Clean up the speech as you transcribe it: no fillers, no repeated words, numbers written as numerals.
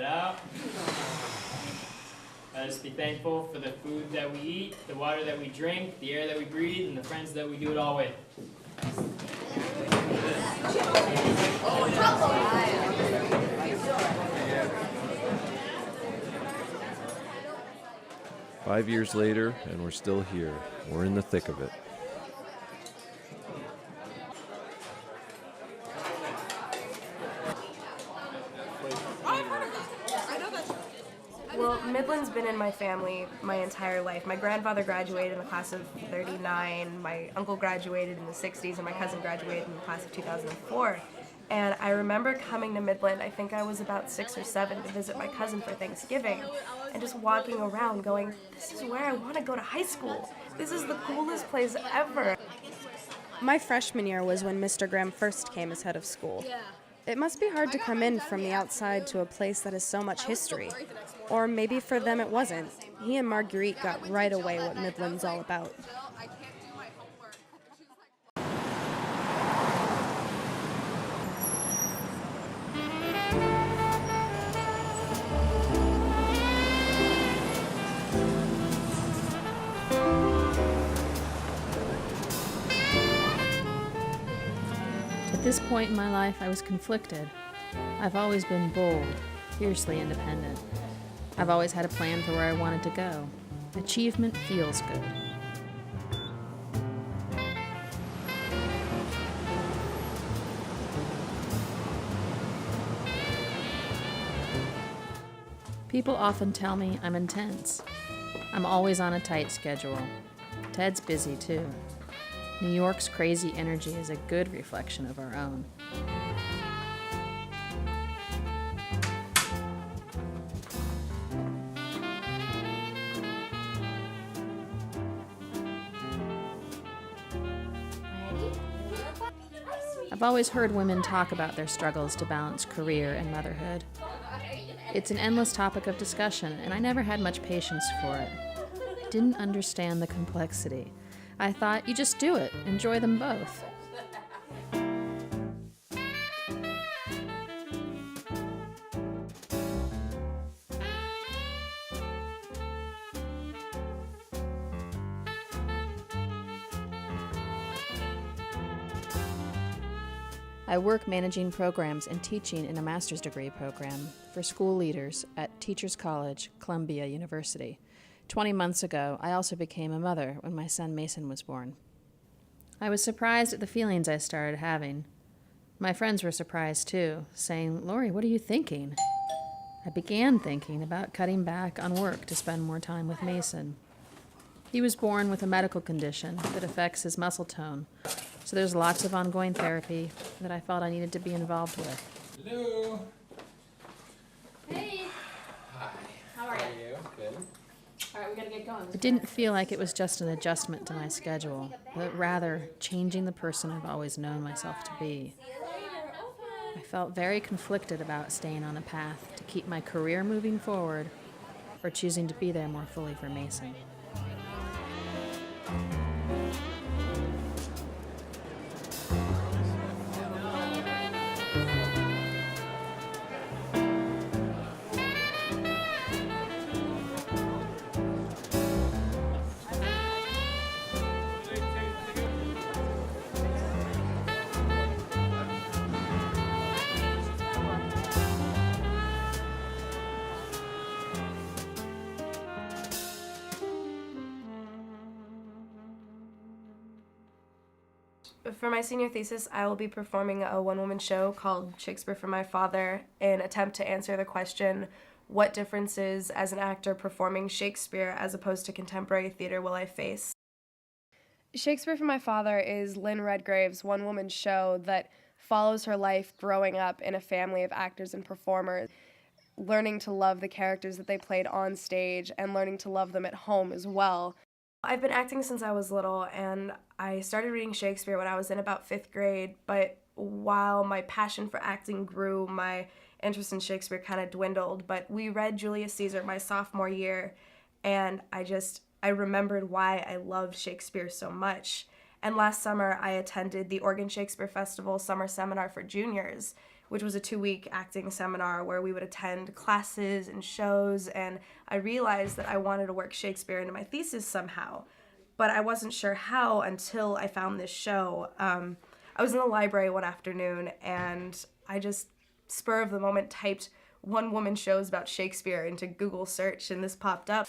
it out. Let us be thankful for the food that we eat, the water that we drink, the air that we breathe, and the friends that we do it all with. 5 years later, and we're still here. We're in the thick of it. Well, Midland's been in my family my entire life. My grandfather graduated in the class of '39, my uncle graduated in the '60s, and my cousin graduated in the class of 2004. And I remember coming to Midland, I think I was about 6 or 7, to visit my cousin for Thanksgiving, and just walking around going, this is where I want to go to high school. This is the coolest place ever. My freshman year was when Mr. Graham first came as head of school. It must be hard to come in from the outside to a place that has so much history. Or maybe for them it wasn't. He and Marguerite got right away what Midland's all about. At this point in my life, I was conflicted. I've always been bold, fiercely independent. I've always had a plan for where I wanted to go. Achievement feels good. People often tell me I'm intense. I'm always on a tight schedule. Ted's busy too. New York's crazy energy is a good reflection of our own. I've always heard women talk about their struggles to balance career and motherhood. It's an endless topic of discussion, and I never had much patience for it. Didn't understand the complexity. I thought, you just do it. Enjoy them both. I work managing programs and teaching in a master's degree program for school leaders at Teachers College, Columbia University. 20 months ago, I also became a mother when my son Mason was born. I was surprised at the feelings I started having. My friends were surprised too, saying, "Lorri, what are you thinking?" I began thinking about cutting back on work to spend more time with Mason. He was born with a medical condition that affects his muscle tone, so there's lots of ongoing therapy that I felt I needed to be involved with. Hello. Hey. Hi. How are you? Good. All right, we gotta get going. It didn't feel like it was just an adjustment to my schedule, but rather changing the person I've always known myself to be. I felt very conflicted about staying on a path to keep my career moving forward or choosing to be there more fully for Mason. For my senior thesis, I will be performing a one-woman show called Shakespeare for My Father in an attempt to answer the question, what differences as an actor performing Shakespeare as opposed to contemporary theater will I face? Shakespeare for My Father is Lynn Redgrave's one-woman show that follows her life growing up in a family of actors and performers, learning to love the characters that they played on stage and learning to love them at home as well. I've been acting since I was little, and I started reading Shakespeare when I was in about 5th grade, but while my passion for acting grew, my interest in Shakespeare kind of dwindled. But we read Julius Caesar my sophomore year, and I remembered why I loved Shakespeare so much. And last summer, I attended the Oregon Shakespeare Festival Summer Seminar for Juniors, which was a 2-week acting seminar where we would attend classes and shows, and I realized that I wanted to work Shakespeare into my thesis somehow, but I wasn't sure how until I found this show. I was in the library one afternoon, and I just, spur of the moment, typed one-woman shows about Shakespeare into Google search, and this popped up.